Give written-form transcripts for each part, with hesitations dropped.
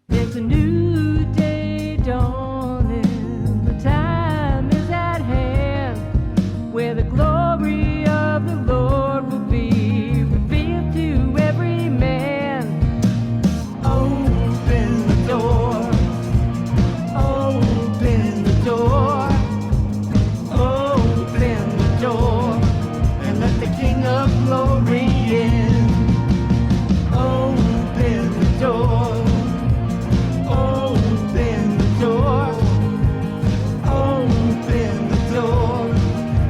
There's a new day dawning, the time is at hand, where the glory of the Lord will be revealed to every man. Open the door, open the door, open the door, and let the King of Glory in. Open the door. Open the door, open the door,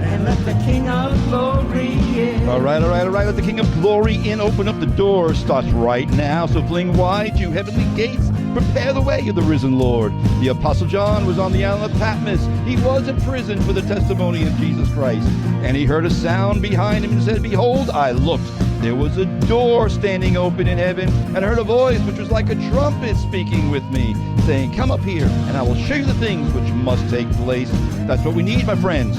and let the King of Glory in. All right. Let the King of Glory in. Open up the door. Starts right now. So fling wide, you heavenly gates. Prepare the way of the risen Lord. The Apostle John was on the island of Patmos. He was in prison for the testimony of Jesus Christ. And he heard a sound behind him and said, "Behold, I looked. There was a door standing open in heaven, and I heard a voice which was like a trumpet speaking with me, saying, 'Come up here, and I will show you the things which must take place.'" That's what we need, my friends.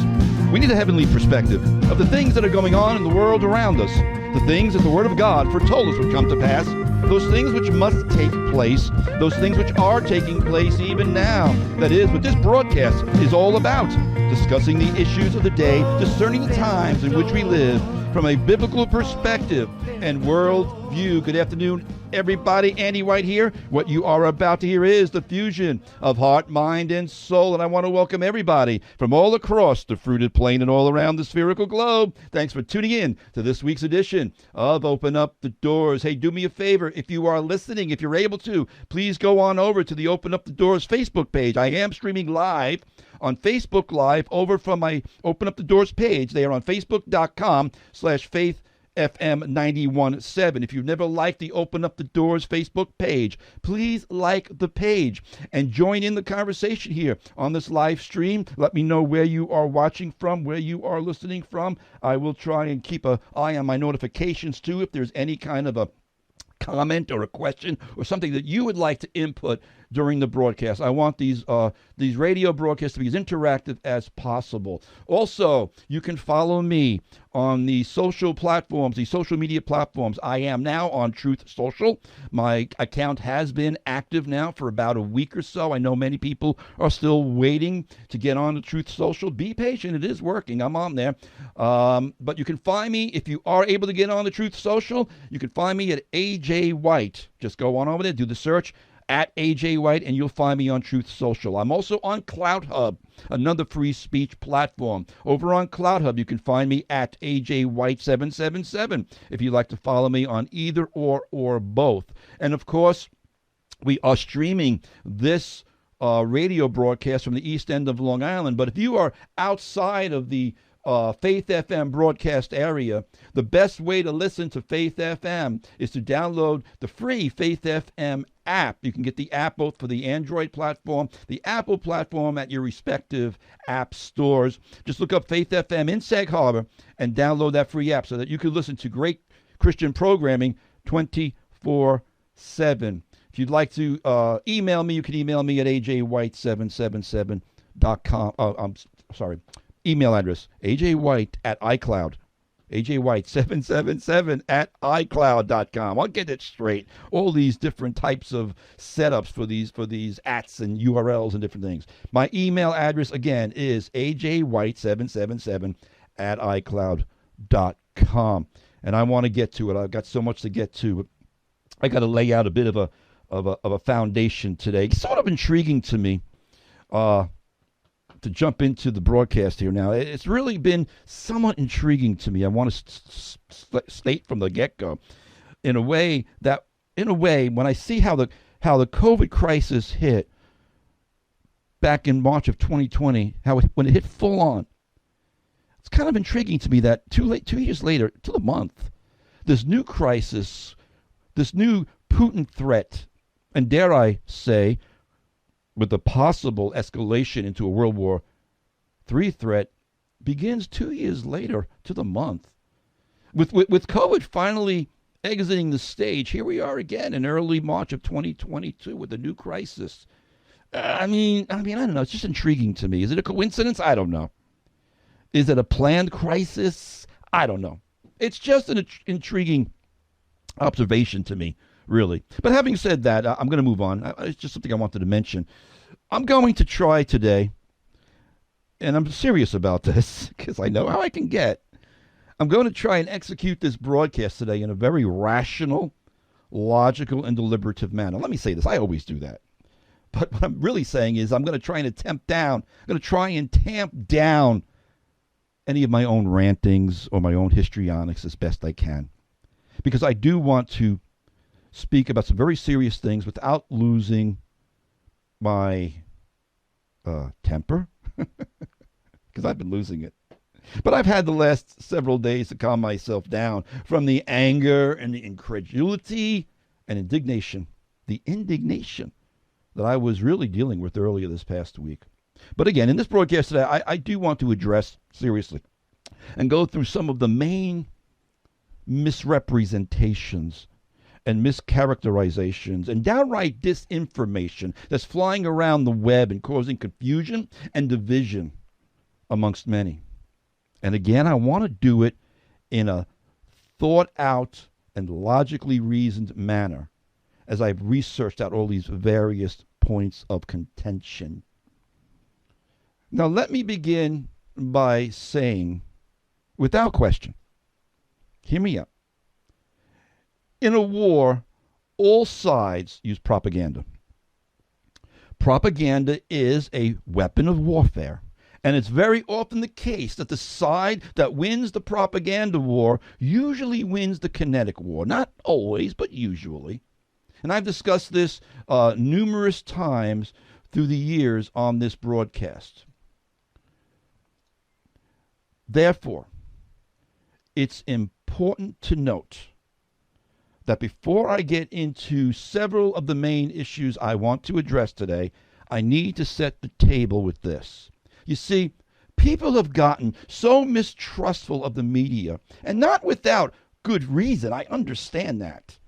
We need a heavenly perspective of the things that are going on in the world around us, the things that the Word of God foretold us would come to pass, those things which must take place, those things which are taking place even now. That is what this broadcast is all about, discussing the issues of the day, discerning the times in which we live from a biblical perspective and world view. Good afternoon, everybody. Andy White here. What you are about to hear is the fusion of heart, mind, and soul. And I want to welcome everybody from all across the fruited plain and all around the spherical globe. Thanks for tuning in to this week's edition of Open Up the Doors. Hey, do me a favor. If you are listening, if you're able to, please go on over to the Open Up the Doors Facebook page. I am streaming live on Facebook Live over from my Open Up the Doors page. They are on facebook.com/faith FM 91.7. If you've never liked the Open Up the Doors Facebook page, please like the page and join in the conversation here on this live stream. Let me know where you are watching from, where you are listening from. I will try and keep an eye on my notifications too if there's any kind of a comment or a question or something that you would like to input during the broadcast. I want these radio broadcasts to be as interactive as possible. Also, you can follow me on the social platforms, the social media platforms. I am now on Truth Social. My account has been active now for about a week or so. I know many people are still waiting to get on the Truth Social. Be patient. It is working. I'm on there. But you can find me, if you are able to get on the Truth Social, you can find me at AJ White. Just go on over there, do the search at AJ White, and you'll find me on Truth Social. I'm also on CloutHub, another free speech platform. Over on CloutHub, you can find me at AJ White 777 if you'd like to follow me on either or both. And of course, we are streaming this radio broadcast from the east end of Long Island. But if you are outside of the Faith FM broadcast area, the best way to listen to Faith FM is to download the free Faith FM app. You can get the app both for the Android platform, the Apple platform at your respective app stores. Just look up Faith FM in Sag Harbor and download that free app so that you can listen to great Christian programming 24/7. If you'd like to email me, you can email me at ajwhite777.com. I'm sorry. Email address, ajwhite@iCloud. ajwhite777@icloud.com. I'll get it straight. All these different types of setups for these ats and URLs and different things. My email address, again, is ajwhite777@icloud.com. And I want to get to it. I've got so much to get to. I got to lay out a bit of a foundation today. It's sort of intriguing to me. To jump into the broadcast here now. It's really been somewhat intriguing to me. I want to state from the get-go, in a way, when I see how the COVID crisis hit back in March of 2020, when it hit full on, it's kind of intriguing to me that 2 years later, to the month, this new crisis, this new Putin threat, and dare I say, with the possible escalation into a World War III threat, begins 2 years later to the month. With COVID finally exiting the stage, here we are again in early March of 2022 with a new crisis. I mean, I don't know. It's just intriguing to me. Is it a coincidence? I don't know. Is it a planned crisis? I don't know. It's just an intriguing observation to me really. But having said that, I'm going to move on. It's just something I wanted to mention. I'm going to try today, and I'm serious about this because I know how I can get. I'm going to try and execute this broadcast today in a very rational, logical, and deliberative manner. Let me say this. I always do that. But what I'm really saying is I'm going to try and tamp down any of my own rantings or my own histrionics as best I can. Because I do want to speak about some very serious things without losing my temper. Because I've been losing it. But I've had the last several days to calm myself down from the anger and the incredulity and indignation. The indignation that I was really dealing with earlier this past week. But again, in this broadcast today, I do want to address seriously and go through some of the main misrepresentations and mischaracterizations and downright disinformation that's flying around the web and causing confusion and division amongst many. And again, I want to do it in a thought out and logically reasoned manner as I've researched out all these various points of contention. Now, let me begin by saying, without question, hear me out. In a war, all sides use propaganda. Propaganda is a weapon of warfare. And it's very often the case that the side that wins the propaganda war usually wins the kinetic war. Not always, but usually. And I've discussed this numerous times through the years on this broadcast. Therefore, it's important to note that before I get into several of the main issues I want to address today, I need to set the table with this. You see, people have gotten so mistrustful of the media, and not without good reason. I understand that.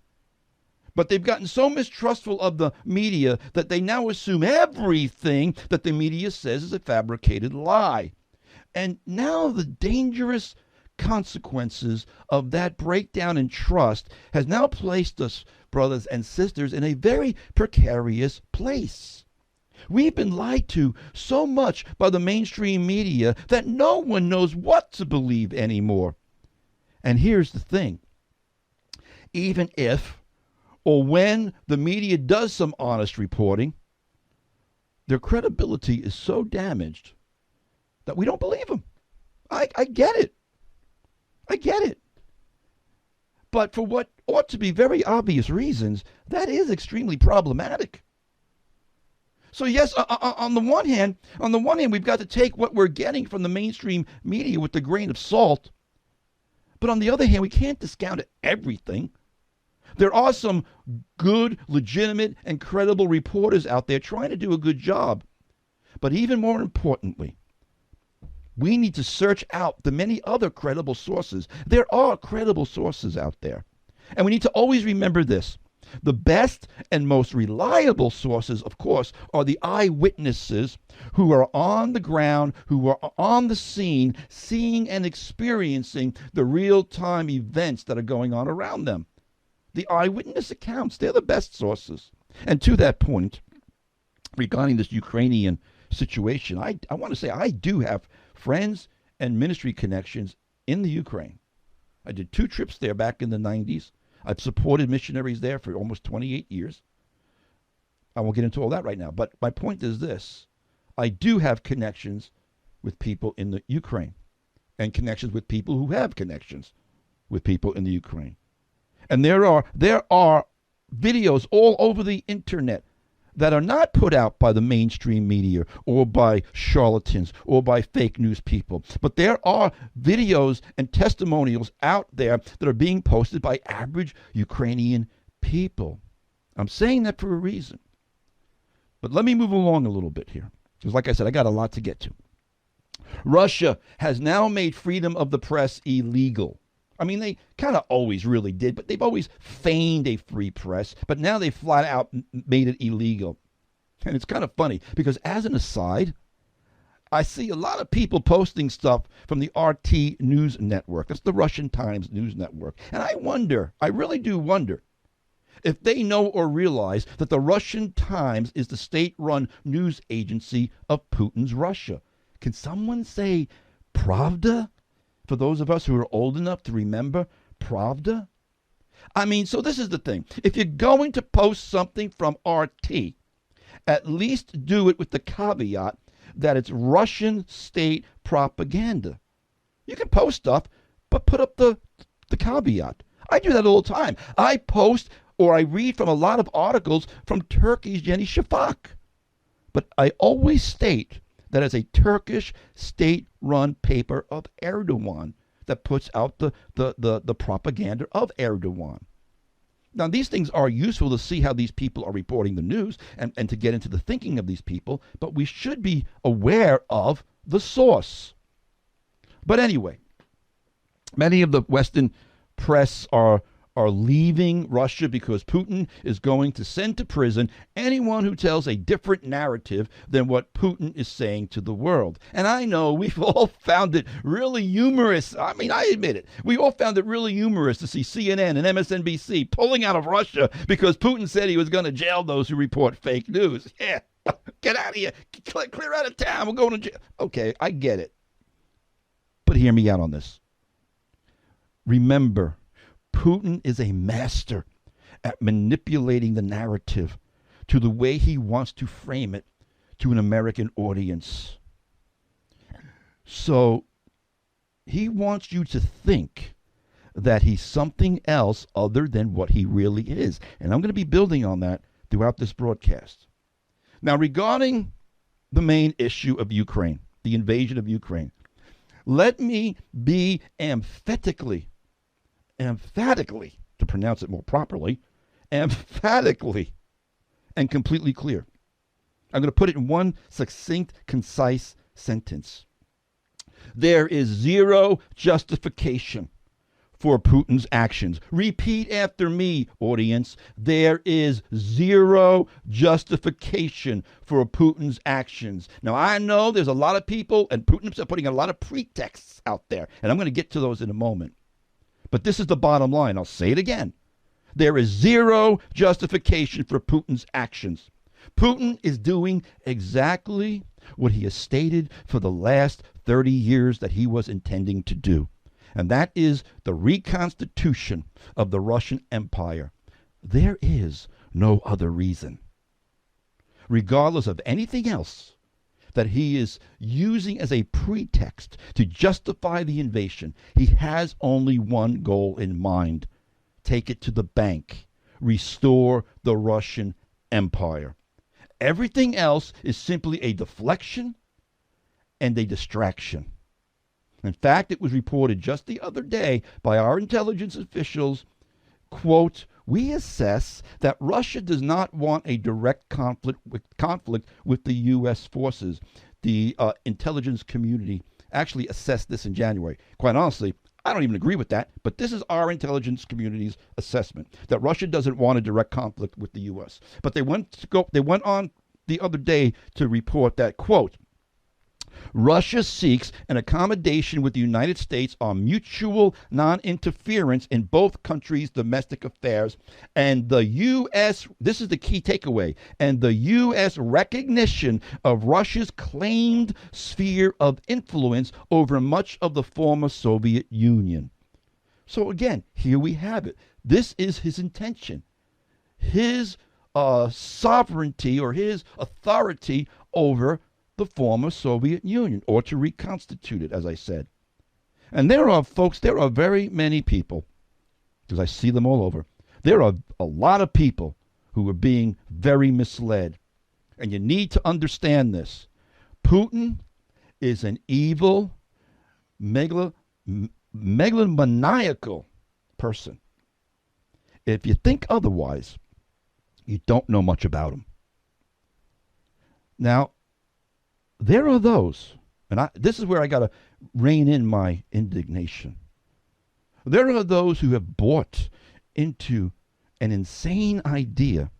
But they've gotten so mistrustful of the media that they now assume everything that the media says is a fabricated lie. And now the dangerous consequences of that breakdown in trust has now placed us, brothers and sisters, in a very precarious place. We've been lied to so much by the mainstream media that no one knows what to believe anymore. And here's the thing. Even if or when the media does some honest reporting, their credibility is so damaged that we don't believe them. I get it. I get it. But for what ought to be very obvious reasons, that is extremely problematic. So yes, on the one hand, we've got to take what we're getting from the mainstream media with a grain of salt. But on the other hand, we can't discount everything. There are some good, legitimate, and credible reporters out there trying to do a good job. But even more importantly, we need to search out the many other credible sources. There are credible sources out there. And we need to always remember this. The best and most reliable sources, of course, are the eyewitnesses who are on the ground, who are on the scene, seeing and experiencing the real-time events that are going on around them. The eyewitness accounts, they're the best sources. And to that point, regarding this Ukrainian situation, I want to say I do have friends and ministry connections in the Ukraine. I did 2 trips there back in the 90s. I've supported missionaries there for almost 28 years. I won't get into all that right now, but my point is this. I do have connections with people in the Ukraine and connections with people who have connections with people in the Ukraine. And there are videos all over the internet that are not put out by the mainstream media or by charlatans or by fake news people. But there are videos and testimonials out there that are being posted by average Ukrainian people. I'm saying that for a reason. But let me move along a little bit here. Because like I said, I got a lot to get to. Russia has now made freedom of the press illegal. I mean, they kind of always really did, but they've always feigned a free press. But now they flat out made it illegal. And it's kind of funny because as an aside, I see a lot of people posting stuff from the RT News Network. That's the Russian Times News Network. And I wonder, I really do wonder, if they know or realize that the Russian Times is the state-run news agency of Putin's Russia? Can someone say Pravda? For those of us who are old enough to remember Pravda? I mean, so this is the thing. If you're going to post something from RT, at least do it with the caveat that it's Russian state propaganda. You can post stuff, but put up the caveat. I do that all the time. I post or I read from a lot of articles from Turkey's Yeni Shafak. But I always state that it's a Turkish state-run paper of Erdogan that puts out the propaganda of Erdogan. Now, these things are useful to see how these people are reporting the news and to get into the thinking of these people, but we should be aware of the source. But anyway, many of the Western press are leaving Russia because Putin is going to send to prison anyone who tells a different narrative than what Putin is saying to the world. And I know we've all found it really humorous. I mean, I admit it. We all found it really humorous to see CNN and MSNBC pulling out of Russia because Putin said he was going to jail those who report fake news. Yeah, get out of here. Clear out of town. We're going to jail. Okay, I get it. But hear me out on this. Remember, Putin is a master at manipulating the narrative to the way he wants to frame it to an American audience. So he wants you to think that he's something else other than what he really is. And I'm going to be building on that throughout this broadcast. Now, regarding the main issue of Ukraine, the invasion of Ukraine, let me be emphatically, to pronounce it more properly, emphatically and completely clear. I'm going to put it in one succinct, concise sentence. There is zero justification for Putin's actions. Repeat after me, audience. There is zero justification for Putin's actions. Now, I know there's a lot of people, and Putin's putting a lot of pretexts out there, and I'm going to get to those in a moment. But this is the bottom line. I'll say it again. There is zero justification for Putin's actions. Putin is doing exactly what he has stated for the last 30 years that he was intending to do. And that is the reconstitution of the Russian Empire. There is no other reason. Regardless of anything else that he is using as a pretext to justify the invasion, he has only one goal in mind. Take it to the bank. Restore the Russian Empire. Everything else is simply a deflection and a distraction. In fact, it was reported just the other day by our intelligence officials, quote, "We assess that Russia does not want a direct conflict with the U.S. forces." The intelligence community actually assessed this in January. Quite honestly, I don't even agree with that, but this is our intelligence community's assessment, that Russia doesn't want a direct conflict with the U.S. But they went on the other day to report that, quote, "Russia seeks an accommodation with the United States on mutual non-interference in both countries' domestic affairs, and the U.S., this is the key takeaway, and the U.S. recognition of Russia's claimed sphere of influence over much of the former Soviet Union." So again, here we have it. This is his intention. His sovereignty or his authority over the former Soviet Union, or to reconstitute it, as I said. And there are very many people, because I see them all over, there are a lot of people who are being very misled. And you need to understand this. Putin is an evil, megalomaniacal person. If you think otherwise, you don't know much about him. Now, there are those, and this is where I got to rein in my indignation. There are those who have bought into an insane idea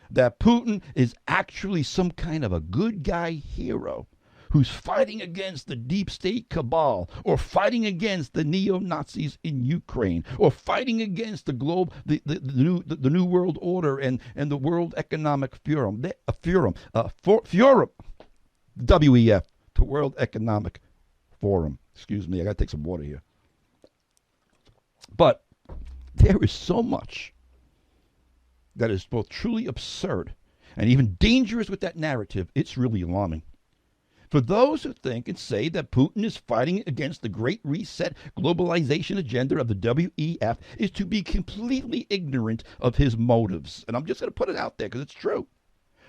that Putin is actually some kind of a good guy hero who's fighting against the deep state cabal, or fighting against the neo-Nazis in Ukraine, or fighting against the new world order and the World Economic Forum, WEF, the World Economic Forum. Excuse me, I got to take some water here. But there is so much that is both truly absurd and even dangerous with that narrative, it's really alarming. For those who think and say that Putin is fighting against the Great Reset globalization agenda of the WEF is to be completely ignorant of his motives. And I'm just going to put it out there because it's true.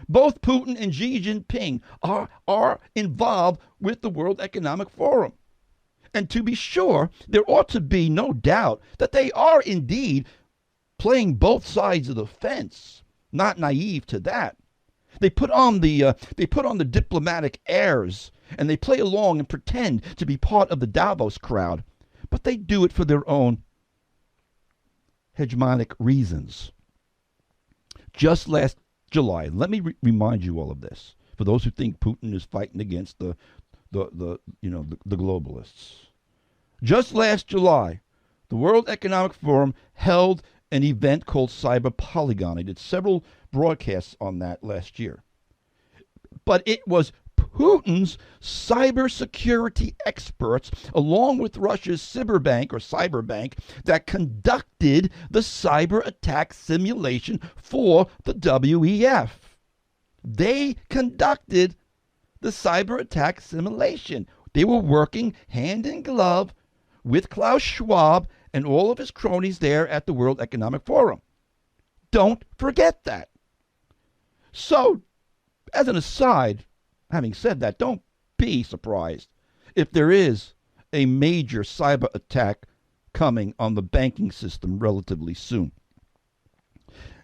Both Putin and Xi Jinping are involved with the World Economic Forum. And to be sure, there ought to be no doubt that they are indeed playing both sides of the fence. Not naive to that. They put on the diplomatic airs and they play along and pretend to be part of the Davos crowd, but they do it for their own hegemonic reasons. Just last July, let me remind you all of this. For those who think Putin is fighting against the globalists. Just last July, the World Economic Forum held an event called Cyber Polygon. I did several broadcasts on that last year. But it was Putin's cybersecurity experts, along with Russia's cyberbank, that conducted the cyber attack simulation for the WEF. They conducted the cyber attack simulation. They were working hand in glove with Klaus Schwab and all of his cronies there at the World Economic Forum. Don't forget that. So, as an aside, having said that, don't be surprised if there is a major cyber attack coming on the banking system relatively soon.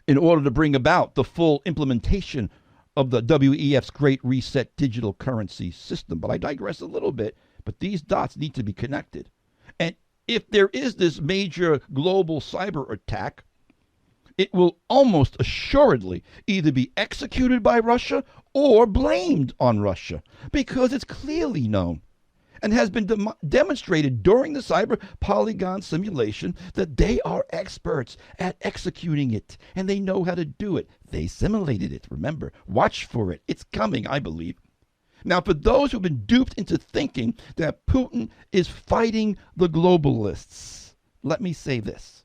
In order to bring about the full implementation of the WEF's Great Reset digital currency system. But I digress a little bit, but these dots need to be connected. And if there is this major global cyber attack, it will almost assuredly either be executed by Russia or blamed on Russia, because it's clearly known and has been demonstrated during the cyber polygon simulation that they are experts at executing it, and they know how to do it. They simulated it, remember. Watch for it. It's coming, I believe. Now, for those who've been duped into thinking that Putin is fighting the globalists, let me say this.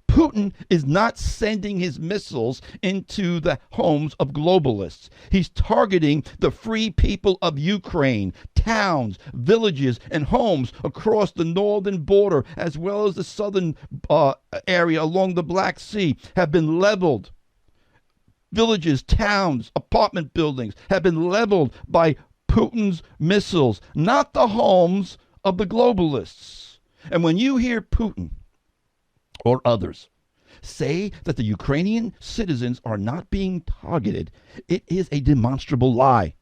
Putin is not sending his missiles into the homes of globalists. He's targeting the free people of Ukraine. Towns, villages, and homes across the northern border, as well as the southern area along the Black Sea, have been leveled. Villages, towns, apartment buildings have been leveled by Putin's missiles, not the homes of the globalists. And when you hear Putin or others say that the Ukrainian citizens are not being targeted, it is a demonstrable lie,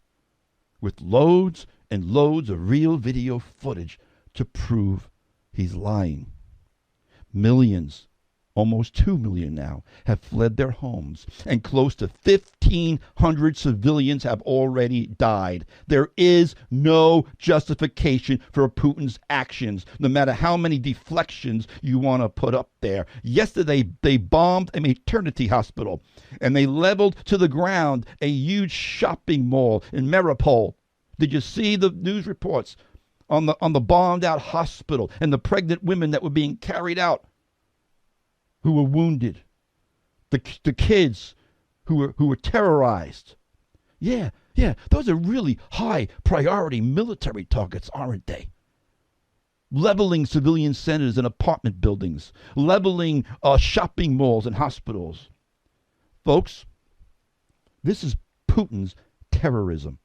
with loads and loads of real video footage to prove he's lying. Millions, almost 2 million now, have fled their homes, and close to 1,500 civilians have already died. There is no justification for Putin's actions, no matter how many deflections you want to put up there. Yesterday, they bombed a maternity hospital, and they leveled to the ground a huge shopping mall in Mariupol. Did you see the news reports on the bombed out hospital and the pregnant women that were being carried out, who were wounded, the kids who were terrorized? Yeah, those are really high priority military targets, aren't they? Leveling civilian centers and apartment buildings, leveling shopping malls and hospitals. Folks, this is Putin's terrorism.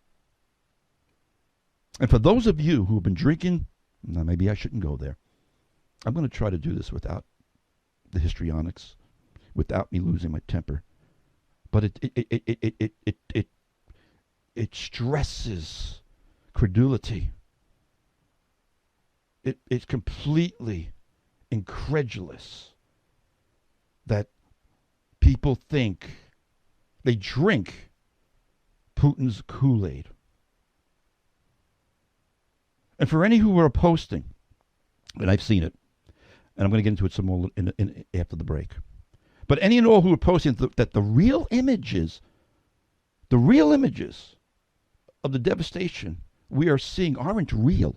And for those of you who have been drinking, now maybe I shouldn't go there. I'm going to try to do this without the histrionics, without me losing my temper. But it stresses credulity. It's completely incredulous that people think they drink Putin's Kool-Aid. And for any who are posting, and I've seen it, and I'm going to get into it some more after the break, but any and all who are posting that the real images of the devastation we are seeing aren't real,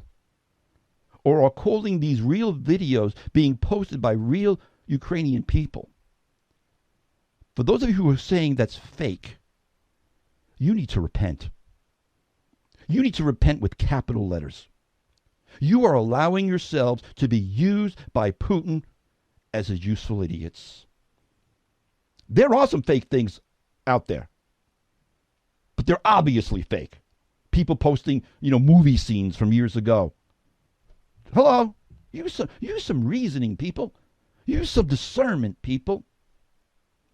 or are calling these real videos being posted by real Ukrainian people. For those of you who are saying that's fake, you need to repent. You need to repent with capital letters. You are allowing yourselves to be used by Putin as his useful idiots. There are some fake things out there, but they're obviously fake. People posting, movie scenes from years ago. Hello? Use some reasoning, people. Use some discernment, people.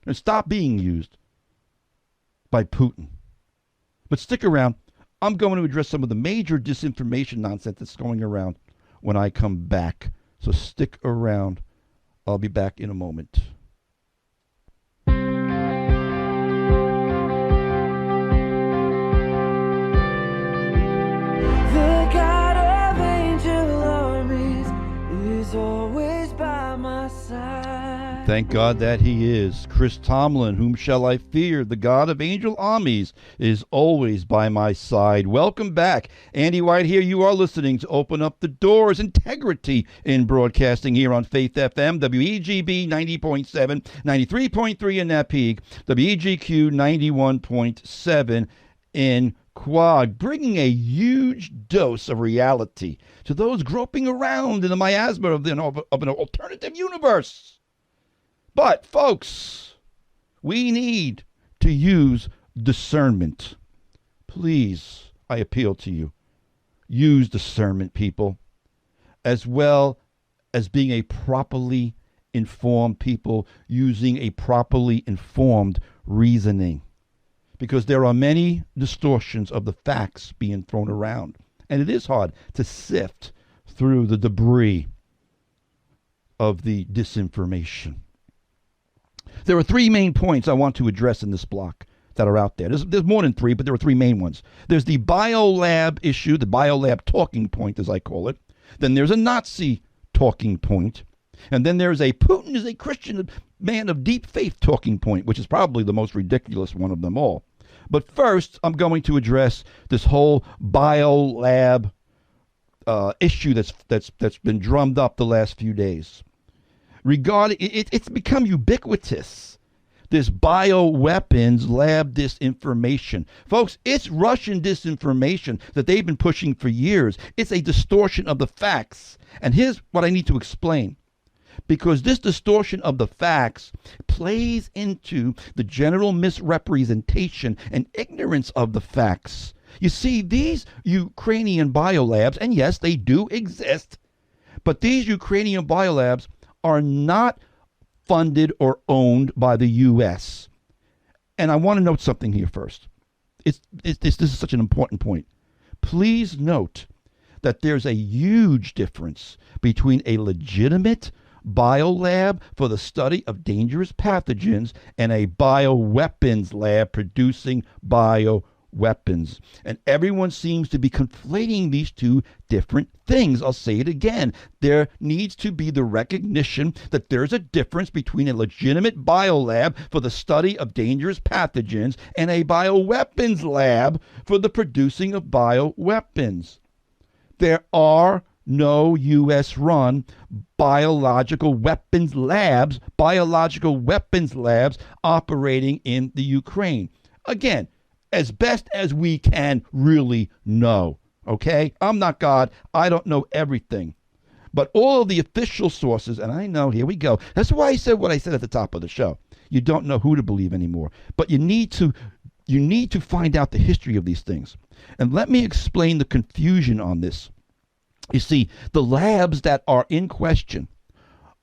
And stop being used by Putin. But stick around. I'm going to address some of the major disinformation nonsense that's going around when I come back. So stick around. I'll be back in a moment. The God of angel armies is always by my side. Thank God that he is. Chris Tomlin, whom shall I fear? The God of angel armies is always by my side. Welcome back. Andy White here. You are listening to Open Up the Doors. Integrity in broadcasting here on Faith FM, WEGB 90.7, 93.3 in Napeague, WEGQ 91.7 in Quag, bringing a huge dose of reality to those groping around in the miasma of an alternative universe. But, folks, we need to use discernment. Please, I appeal to you, use discernment, people, as well as being a properly informed people, using a properly informed reasoning. Because there are many distortions of the facts being thrown around. And it is hard to sift through the debris of the disinformation. There are three main points I want to address in this block that are out there. There's more than three, but there are three main ones. There's the biolab issue, the biolab talking point, as I call it. Then there's a Nazi talking point. And then there's a Putin is a Christian man of deep faith talking point, which is probably the most ridiculous one of them all. But first, I'm going to address this whole biolab issue that's been drummed up the last few days. Regarding it's become ubiquitous. This bioweapons lab disinformation. Folks, it's Russian disinformation that they've been pushing for years. It's a distortion of the facts. And here's what I need to explain. Because this distortion of the facts plays into the general misrepresentation and ignorance of the facts. You see, these Ukrainian biolabs, and yes, they do exist, but these Ukrainian biolabs are not funded or owned by the U.S. And I want to note something here first. This is such an important point. Please note that there's a huge difference between a legitimate biolab for the study of dangerous pathogens and a bioweapons lab producing bioweapons. And everyone seems to be conflating these two different things. I'll say it again. There needs to be the recognition that there's a difference between a legitimate biolab for the study of dangerous pathogens and a bioweapons lab for the producing of bioweapons. There are no U.S.-run biological weapons labs operating in the Ukraine. Again, as best as we can really know, okay? I'm not God. I don't know everything. But all of the official sources, and I know, here we go. That's why I said what I said at the top of the show. You don't know who to believe anymore. But you need to find out the history of these things. And let me explain the confusion on this. You see, the labs that are in question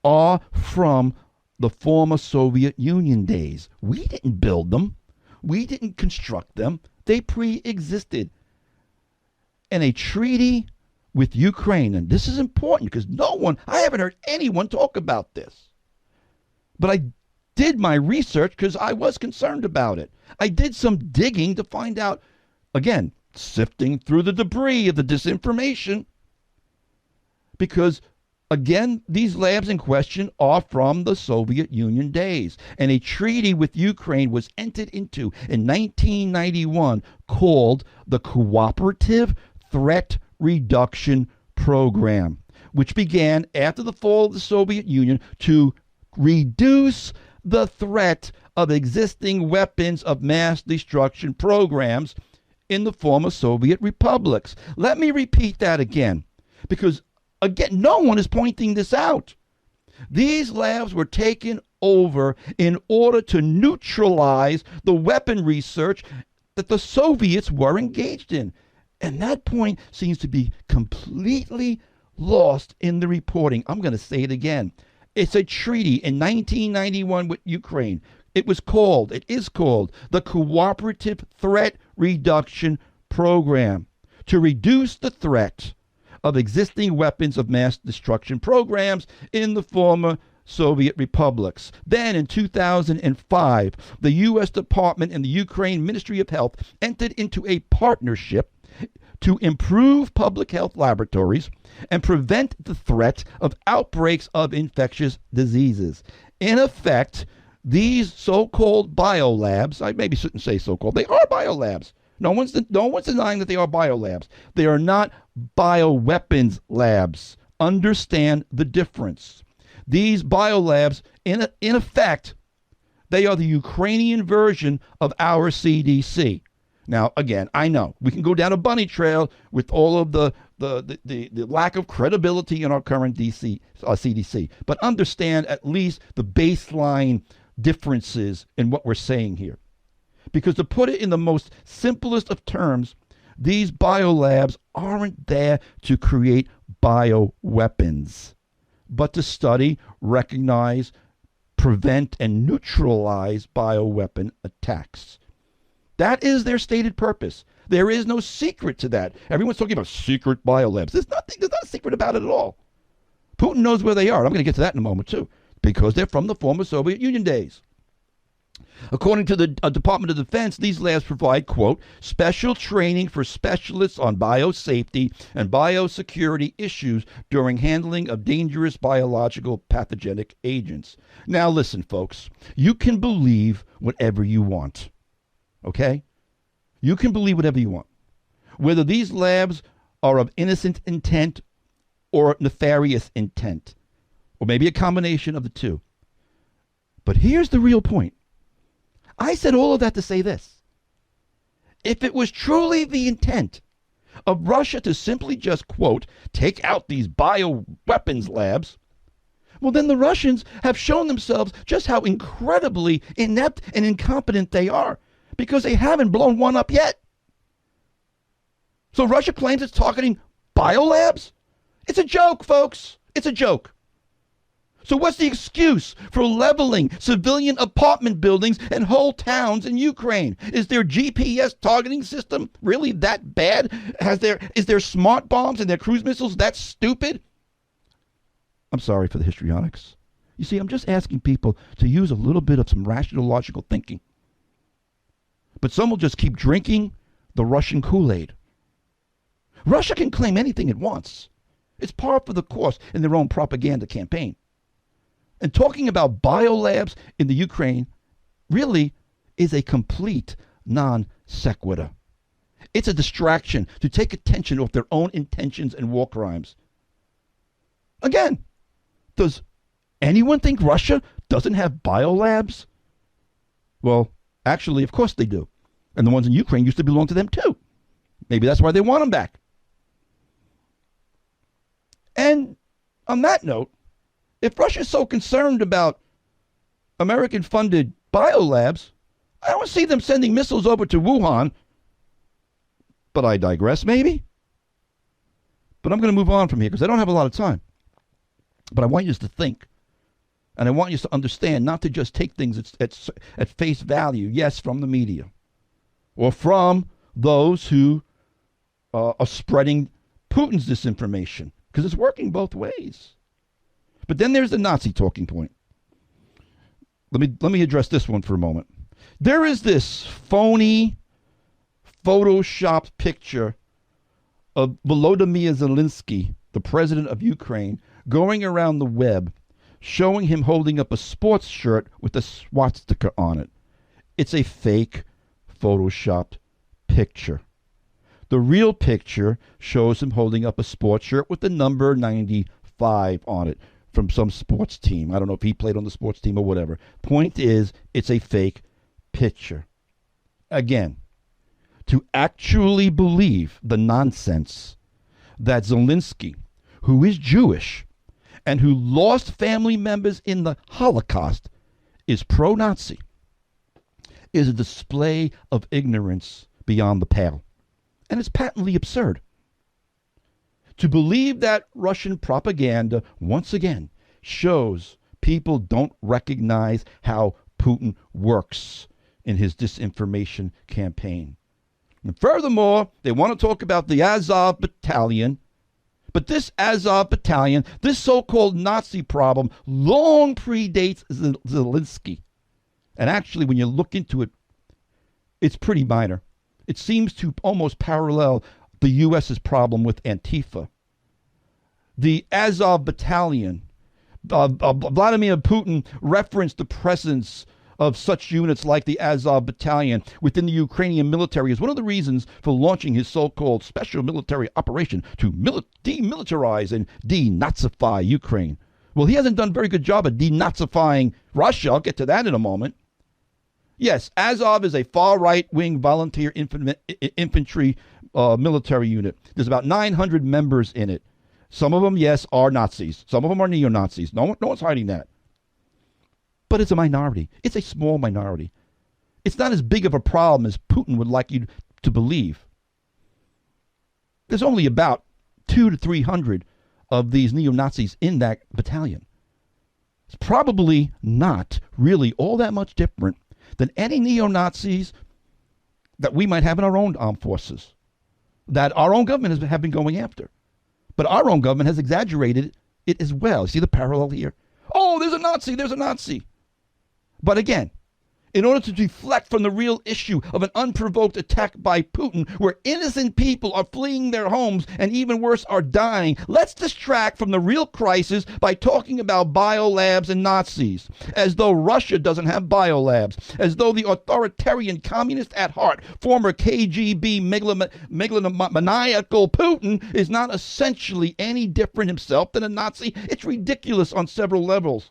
are from the former Soviet Union days. We didn't build them. We didn't construct them. They pre-existed. And a treaty with Ukraine, and this is important because I haven't heard anyone talk about this. But I did my research because I was concerned about it. I did some digging to find out, again, sifting through the debris of the disinformation. because, again, these labs in question are from the Soviet Union days. And a treaty with Ukraine was entered into in 1991 called the Cooperative Threat Reduction Program, which began after the fall of the Soviet Union to reduce the threat of existing weapons of mass destruction programs in the former Soviet republics. Let me repeat that again, because, again, no one is pointing this out. These labs were taken over in order to neutralize the weapon research that the Soviets were engaged in. And that point seems to be completely lost in the reporting. I'm going to say it again. It's a treaty in 1991 with Ukraine. It is called the Cooperative Threat Reduction Program, to reduce the threat of existing weapons of mass destruction programs in the former Soviet republics. Then in 2005, the U.S. Department and the Ukraine Ministry of Health entered into a partnership to improve public health laboratories and prevent the threat of outbreaks of infectious diseases. In effect, these so-called biolabs, I maybe shouldn't say so-called, they are biolabs. No one's denying that they are biolabs. They are not bioweapons labs. Understand the difference. These biolabs, in effect, they are the Ukrainian version of our CDC. Now, again, I know we can go down a bunny trail with all of the lack of credibility in our current CDC, but understand at least the baseline differences in what we're saying here. Because to put it in the most simplest of terms, these biolabs aren't there to create bioweapons, but to study, recognize, prevent, and neutralize bioweapon attacks. That is their stated purpose. There is no secret to that. Everyone's talking about secret biolabs. There's not a secret about it at all. Putin knows where they are. I'm going to get to that in a moment, too, because they're from the former Soviet Union days. According to the Department of Defense, these labs provide, quote, special training for specialists on biosafety and biosecurity issues during handling of dangerous biological pathogenic agents. Now, listen, folks, you can believe whatever you want, okay? You can believe whatever you want. Whether these labs are of innocent intent or nefarious intent, or maybe a combination of the two. But here's the real point. I said all of that to say this. If it was truly the intent of Russia to simply just, quote, take out these bioweapons labs, well, then the Russians have shown themselves just how incredibly inept and incompetent they are, because they haven't blown one up yet. So Russia claims it's targeting biolabs? It's a joke, folks. It's a joke. So what's the excuse for leveling civilian apartment buildings and whole towns in Ukraine? Is their GPS targeting system really that bad? Is there smart bombs and their cruise missiles that stupid? I'm sorry for the histrionics. You see, I'm just asking people to use a little bit of some rational, logical thinking. But some will just keep drinking the Russian Kool-Aid. Russia can claim anything it wants. It's par for the course in their own propaganda campaign. And talking about biolabs in the Ukraine really is a complete non sequitur. It's a distraction to take attention off their own intentions and war crimes. Again, does anyone think Russia doesn't have biolabs? Well, actually, of course they do. And the ones in Ukraine used to belong to them too. Maybe that's why they want them back. And on that note, if Russia's so concerned about American-funded biolabs, I don't see them sending missiles over to Wuhan. But I digress, maybe. But I'm going to move on from here because I don't have a lot of time. But I want you to think. And I want you to understand, not to just take things at face value, yes, from the media, or from those who are spreading Putin's disinformation, because it's working both ways. But then there's the Nazi talking point. Let me address this one for a moment. There is this phony, photoshopped picture of Volodymyr Zelensky the president of Ukraine, going around the web showing him holding up a sports shirt with a swastika on it. It's a fake, photoshopped picture. The real picture shows him holding up a sports shirt with the number 95 on it from some sports team. I don't know if he played on the sports team or whatever. Point is, it's a fake picture. Again, to actually believe the nonsense that Zelensky, who is Jewish and who lost family members in the Holocaust, is pro-Nazi, is a display of ignorance beyond the pale. And it's patently absurd. To believe that Russian propaganda, once again, shows people don't recognize how Putin works in his disinformation campaign. And furthermore, they want to talk about the Azov battalion. But this Azov battalion, this so-called Nazi problem, long predates Zelensky. And actually, when you look into it, it's pretty minor. It seems to almost parallel the U.S.'s problem with Antifa. The Azov battalion, Vladimir Putin referenced the presence of such units like the Azov battalion within the Ukrainian military as one of the reasons for launching his so-called special military operation to demilitarize and denazify Ukraine. Well, he hasn't done a very good job of denazifying Russia. I'll get to that in a moment. Yes, Azov is a far-right-wing volunteer infantry military unit. There's about 900 members in it. Some of them, yes, are Nazis. Some of them are neo-Nazis. No one's hiding that. But it's a minority. It's a small minority. It's not as big of a problem as Putin would like you to believe. There's only about 200 to 300 of these neo-Nazis in that battalion. It's probably not really all that much different than any neo-Nazis that we might have in our own armed forces, that our own government has been going after. But our own government has exaggerated it as well. See the parallel here? Oh, there's a Nazi, there's a Nazi. But again, in order to deflect from the real issue of an unprovoked attack by Putin, where innocent people are fleeing their homes and even worse are dying, let's distract from the real crisis by talking about biolabs and Nazis, as though Russia doesn't have biolabs, as though the authoritarian communist at heart, former KGB megalomaniacal Putin is not essentially any different himself than a Nazi. It's ridiculous on several levels.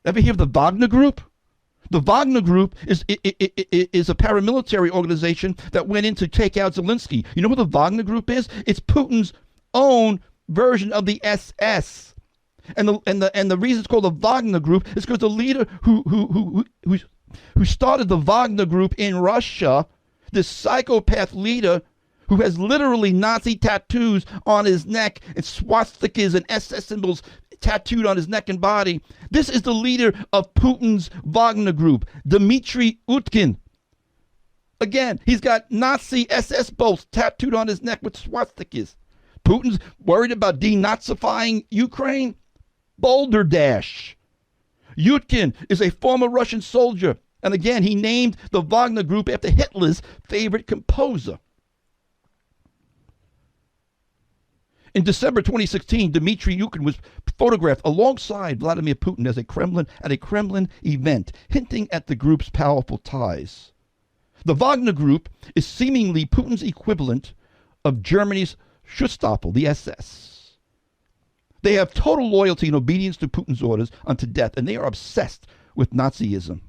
Ever hear of the Wagner Group? The Wagner Group is a paramilitary organization that went in to take out Zelensky. You know what the Wagner Group is? It's Putin's own version of the SS. And the reason it's called the Wagner Group is because the leader who started the Wagner Group in Russia, this psychopath leader who has literally Nazi tattoos on his neck and swastikas and SS symbols tattooed on his neck and body. This is the leader of Putin's Wagner Group, Dmitry Utkin. Again, he's got Nazi SS bolts tattooed on his neck with swastikas. Putin's worried about denazifying Ukraine? Boulder Dash. Utkin is a former Russian soldier. And again, he named the Wagner Group after Hitler's favorite composer. In December 2016, Dmitry Utkin was photographed alongside Vladimir Putin at a Kremlin event, hinting at the group's powerful ties. The Wagner Group is seemingly Putin's equivalent of Germany's Schutzstaffel, the SS. They have total loyalty and obedience to Putin's orders unto death, and they are obsessed with Nazism.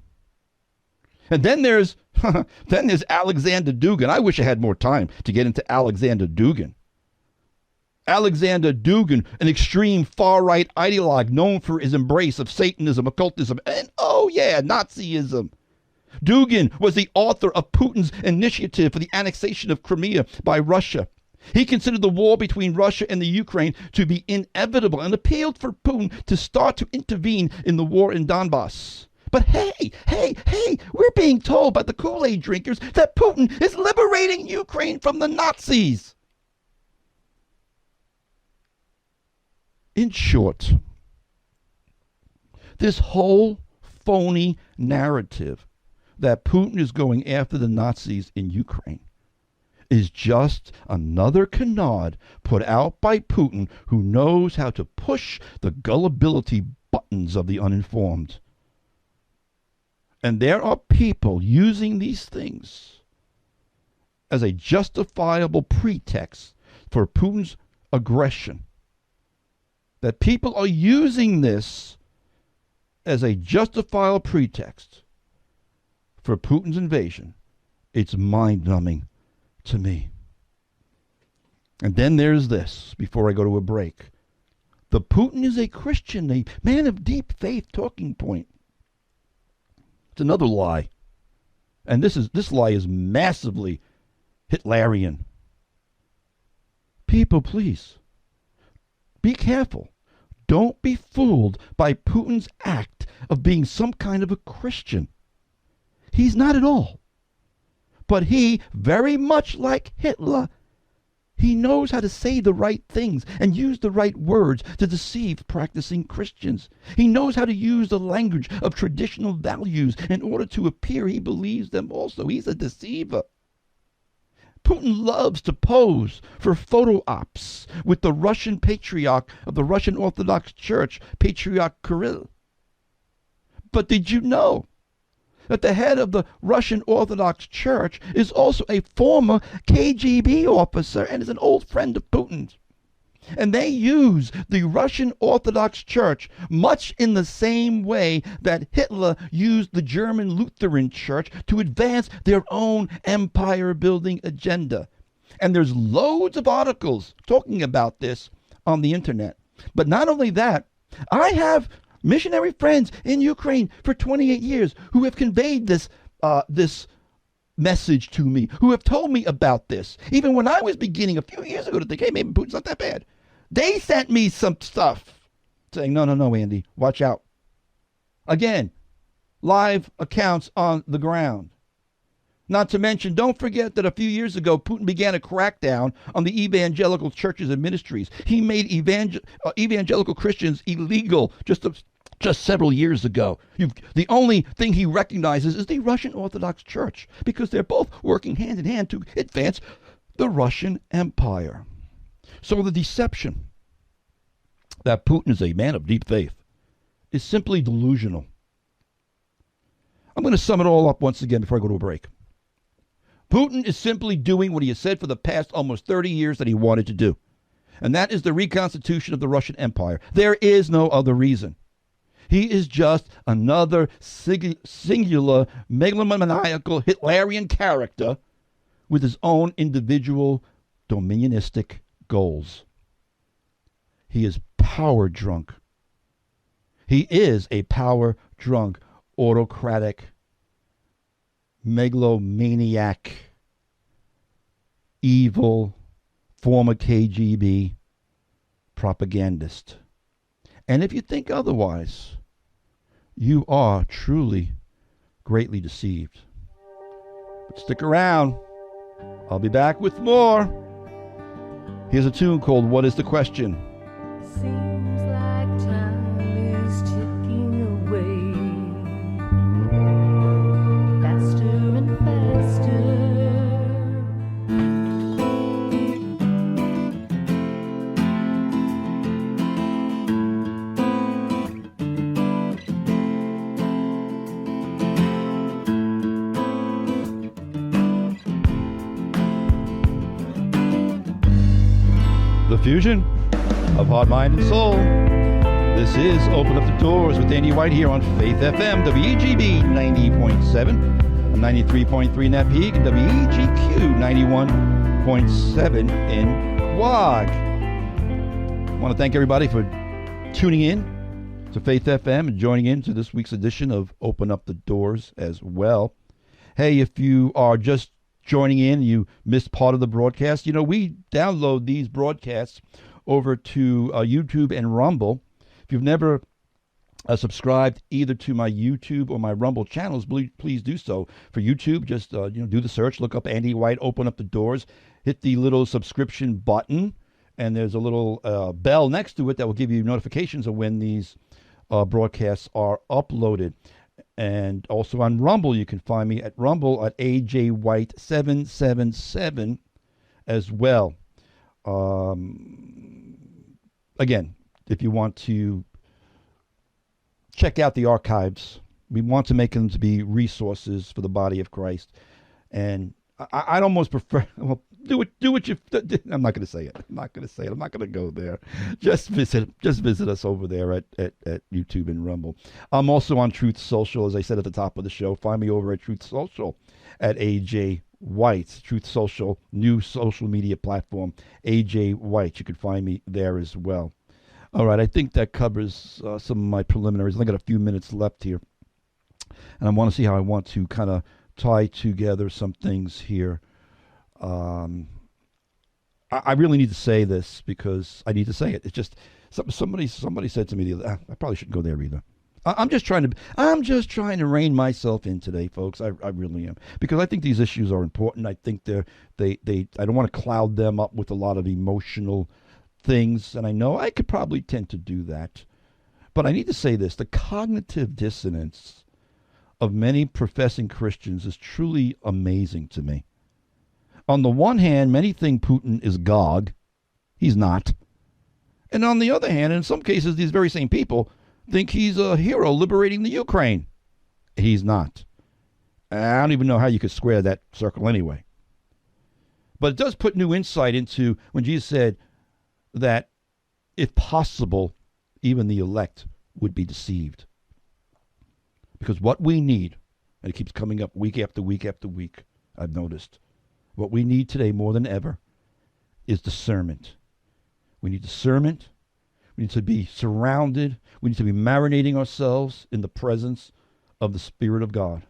And then there's Alexander Dugin. I wish I had more time to get into Alexander Dugin. Alexander Dugin, an extreme far-right ideologue known for his embrace of Satanism, occultism, and, oh yeah, Nazism. Dugin was the author of Putin's initiative for the annexation of Crimea by Russia. He considered the war between Russia and the Ukraine to be inevitable and appealed for Putin to start to intervene in the war in Donbass. But hey, we're being told by the Kool-Aid drinkers that Putin is liberating Ukraine from the Nazis. In short, this whole phony narrative that Putin is going after the Nazis in Ukraine is just another canard put out by Putin, who knows how to push the gullibility buttons of the uninformed. And there are people using these things as a justifiable pretext for Putin's aggression. That people are using this as a justifiable pretext for Putin's invasion. It's mind-numbing to me. And then there's this, before I go to a break. The Putin is a Christian, a man of deep faith talking point. It's another lie. And this lie is massively Hitlerian. People, please, be careful. Don't be fooled by Putin's act of being some kind of a Christian. He's not at all. But he, very much like Hitler, he knows how to say the right things and use the right words to deceive practicing Christians. He knows how to use the language of traditional values in order to appear he believes them also. He's a deceiver. Putin loves to pose for photo ops with the Russian patriarch of the Russian Orthodox Church, Patriarch Kirill. But did you know that the head of the Russian Orthodox Church is also a former KGB officer and is an old friend of Putin's? And they use the Russian Orthodox Church much in the same way that Hitler used the German Lutheran Church to advance their own empire-building agenda. And there's loads of articles talking about this on the internet. But not only that, I have missionary friends in Ukraine for 28 years who have conveyed this message to me, who have told me about this. Even when I was beginning a few years ago to think, hey, maybe Putin's not that bad. They sent me some stuff saying, no, Andy, watch out. Again, live accounts on the ground. Not to mention, don't forget that a few years ago, Putin began a crackdown on the evangelical churches and ministries. He made evangelical Christians illegal just several years ago. The only thing he recognizes is the Russian Orthodox Church, because they're both working hand in hand to advance the Russian Empire. So the deception that Putin is a man of deep faith is simply delusional. I'm going to sum it all up once again before I go to a break. Putin is simply doing what he has said for the past almost 30 years that he wanted to do, and that is the reconstitution of the Russian Empire. There is no other reason. He is just another singular, megalomaniacal, Hitlerian character with his own individual dominionistic goals. He is power drunk. He is a power drunk, autocratic, megalomaniac, evil, former KGB propagandist. And if you think otherwise, you are truly greatly deceived. But stick around. I'll be back with more. Here's a tune called What is the Question? Seems like time is ticking away, faster and faster. The fusion of heart, mind, and soul. This is Open Up the Doors with Andy White here on Faith FM, WEGB 90.7, 93.3 in that peak, and WEGQ 91.7 in Quag. I want to thank everybody for tuning in to Faith FM and joining in to this week's edition of Open Up the Doors as well. Hey, if you are just joining in, you missed part of the broadcast, we download these broadcasts over to YouTube and Rumble. If you've never subscribed either to my YouTube or my Rumble channels, please do so. For YouTube, just do the search, look up Andy White, Open Up the Doors, hit the little subscription button, and there's a little bell next to it that will give you notifications of when these broadcasts are uploaded. And also on Rumble, you can find me at Rumble at AJ White 777. as well. Again, if you want to check out the archives, we want to make them to be resources for the body of Christ. And I'd almost prefer, well, do what you, I'm not going to say it. I'm not going to go there. Just visit us over there at YouTube and Rumble. I'm also on Truth Social, as I said at the top of the show. Find me over at Truth Social at AJ White. Truth Social, new social media platform, AJ White. You can find me there as well. All right, I think that covers some of my preliminaries. I got a few minutes left here. And I want to see how I want to kind of tie together some things here. I really need to say this because I need to say it. It's just somebody said to me the other. I probably shouldn't go there either. I'm just trying to rein myself in today, folks. I really am, because I think these issues are important. I think I don't want to cloud them up with a lot of emotional things, and I know I could probably tend to do that. But I need to say this: the cognitive dissonance of many professing Christians is truly amazing to me. On the one hand, many think Putin is God. He's not. And on the other hand, in some cases, these very same people think he's a hero liberating the Ukraine. He's not. I don't even know how you could square that circle anyway. But it does put new insight into when Jesus said that, if possible, even the elect would be deceived. Because what we need, and it keeps coming up week after week after week, I've noticed, what we need today more than ever is discernment. We need discernment. We need to be surrounded. We need to be marinating ourselves in the presence of the Spirit of God.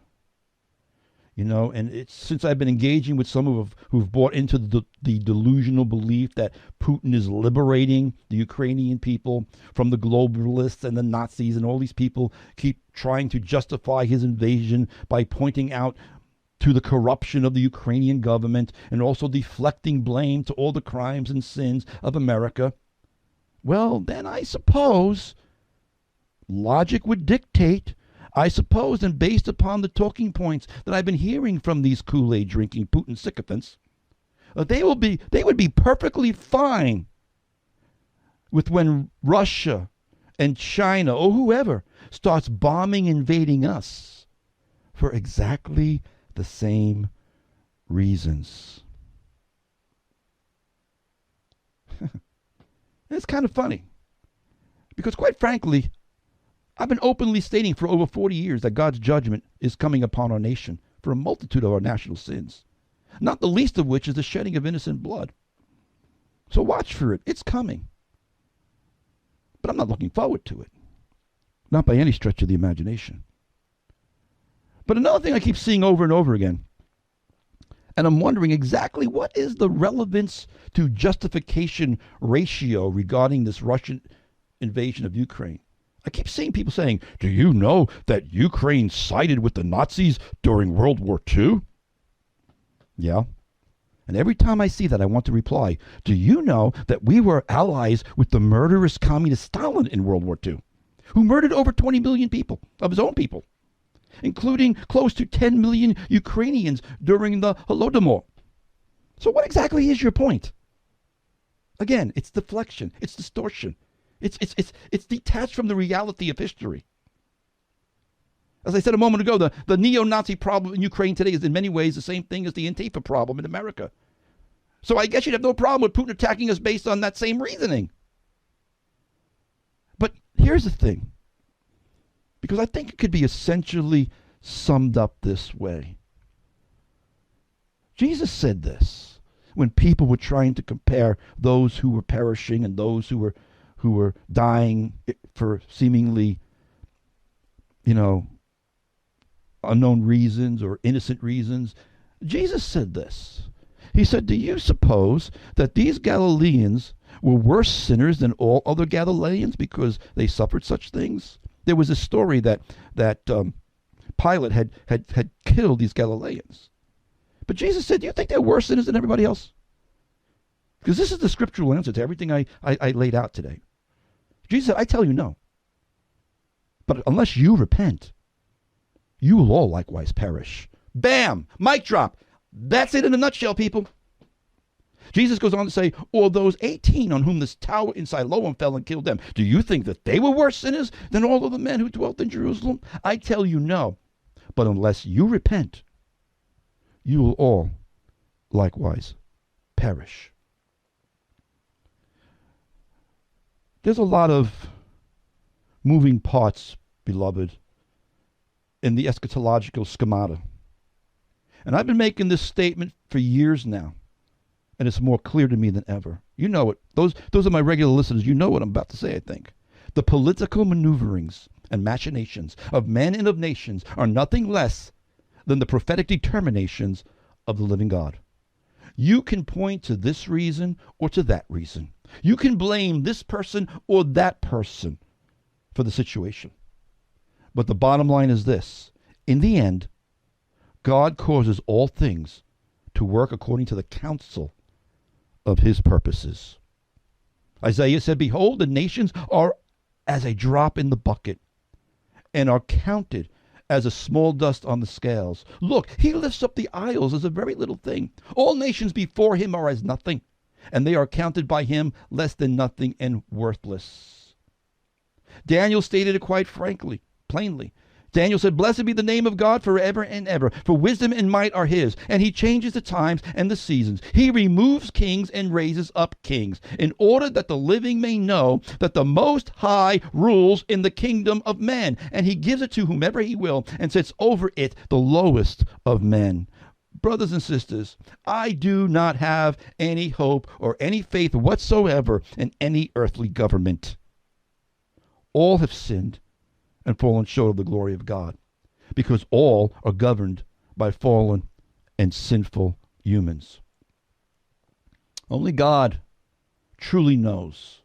You know, and it's since I've been engaging with some who've bought into the delusional belief that Putin is liberating the Ukrainian people from the globalists and the Nazis, and all these people keep trying to justify his invasion by pointing out to the corruption of the Ukrainian government and also deflecting blame to all the crimes and sins of America. Well, then I suppose logic would dictate, and based upon the talking points that I've been hearing from these Kool-Aid drinking Putin sycophants, they would be perfectly fine with when Russia and China or whoever starts bombing, invading us for exactly the same reasons. It's kind of funny because, quite frankly, I've been openly stating for over 40 years that God's judgment is coming upon our nation for a multitude of our national sins, not the least of which is the shedding of innocent blood. So watch for it. It's coming. But I'm not looking forward to it. Not by any stretch of the imagination. But another thing I keep seeing over and over again, and I'm wondering exactly what is the relevance to justification ratio regarding this Russian invasion of Ukraine. I keep seeing people saying, do you know that Ukraine sided with the Nazis during World War II? Yeah. And every time I see that, I want to reply, do you know that we were allies with the murderous communist Stalin in World War II, who murdered over 20 million people, of his own people, including close to 10 million Ukrainians during the Holodomor? So what exactly is your point? Again, it's deflection, it's distortion. It's detached from the reality of history. As I said a moment ago, the neo-Nazi problem in Ukraine today is in many ways the same thing as the Antifa problem in America. So I guess you'd have no problem with Putin attacking us based on that same reasoning. But here's the thing, because I think it could be essentially summed up this way. Jesus said this when people were trying to compare those who were perishing and those who were dying for seemingly, unknown reasons or innocent reasons. Jesus said this. He said, do you suppose that these Galileans were worse sinners than all other Galileans because they suffered such things? There was a story that Pilate had killed these Galileans. But Jesus said, do you think they're worse sinners than everybody else? Because this is the scriptural answer to everything I laid out today. Jesus said, I tell you no. But unless you repent, you will all likewise perish. Bam! Mic drop. That's it in a nutshell, people. Jesus goes on to say, or those 18 on whom this tower in Siloam fell and killed them. Do you think that they were worse sinners than all of the men who dwelt in Jerusalem? I tell you, no. But unless you repent, you will all likewise perish. There's a lot of moving parts, beloved, in the eschatological schemata. And I've been making this statement for years now, and it's more clear to me than ever. You know it. Those are my regular listeners. You know what I'm about to say, I think. The political maneuverings and machinations of men and of nations are nothing less than the prophetic determinations of the living God. You can point to this reason or to that reason. You can blame this person or that person for the situation. But the bottom line is this. In the end, God causes all things to work according to the counsel of his purposes. Isaiah said, behold, the nations are as a drop in the bucket and are counted as a small dust on the scales. Look, he lifts up the isles as a very little thing. All nations before him are as nothing, and they are counted by him less than nothing and worthless. Daniel stated it quite plainly. Daniel said, blessed be the name of God forever and ever, for wisdom and might are his, and he changes the times and the seasons. He removes kings and raises up kings, in order that the living may know that the Most High rules in the kingdom of men, and he gives it to whomever he will, and sets over it the lowest of men. Brothers and sisters, I do not have any hope or any faith whatsoever in any earthly government. All have sinned and fallen short of the glory of God, because all are governed by fallen and sinful humans. Only God truly knows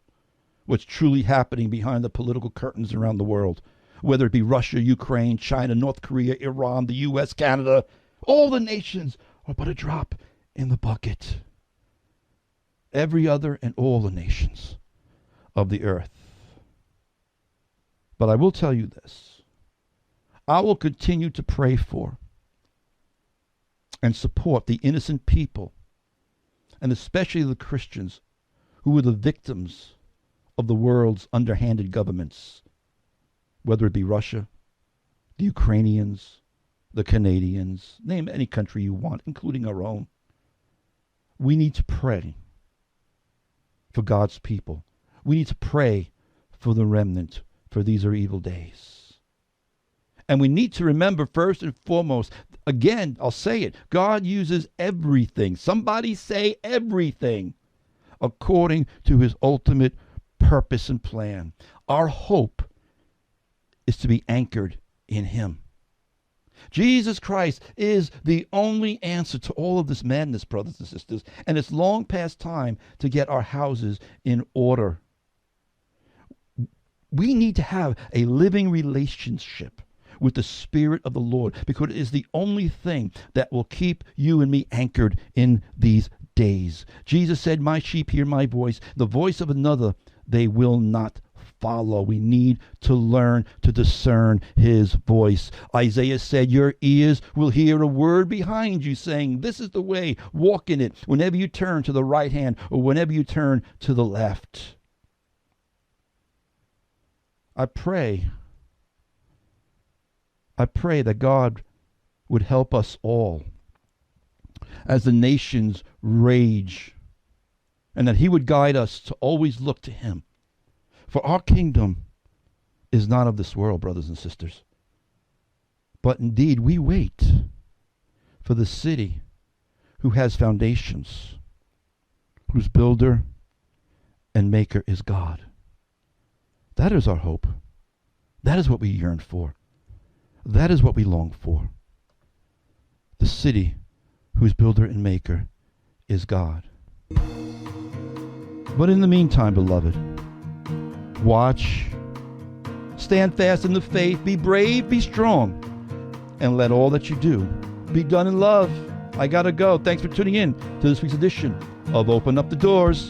what's truly happening behind the political curtains around the world, whether it be Russia, Ukraine, China, North Korea, Iran, the U.S., Canada. All the nations are but a drop in the bucket. Every other and all the nations of the earth. But I will tell you this. I will continue to pray for and support the innocent people, and especially the Christians who were the victims of the world's underhanded governments, whether it be Russia, the Ukrainians, the Canadians, name any country you want, including our own. We need to pray for God's people. We need to pray for the remnant, for these are evil days. And we need to remember, first and foremost, again, I'll say it, God uses everything. Somebody say everything according to his ultimate purpose and plan. Our hope is to be anchored in him. Jesus Christ is the only answer to all of this madness, brothers and sisters, and it's long past time to get our houses in order. We need to have a living relationship with the Spirit of the Lord, because it is the only thing that will keep you and me anchored in these days. Jesus said, my sheep hear my voice. The voice of another they will not follow. We need to learn to discern his voice. Isaiah said, your ears will hear a word behind you saying, this is the way, walk in it, whenever you turn to the right hand or whenever you turn to the left. I pray that God would help us all as the nations rage, and that he would guide us to always look to him. For our kingdom is not of this world, brothers and sisters, but indeed we wait for the city who has foundations, whose builder and maker is God. That is our hope. That is what we yearn for. That is what we long for. The city whose builder and maker is God. But in the meantime, beloved, watch, stand fast in the faith, be brave, be strong, and let all that you do be done in love. I gotta go. Thanks for tuning in to this week's edition of Open Up the Doors.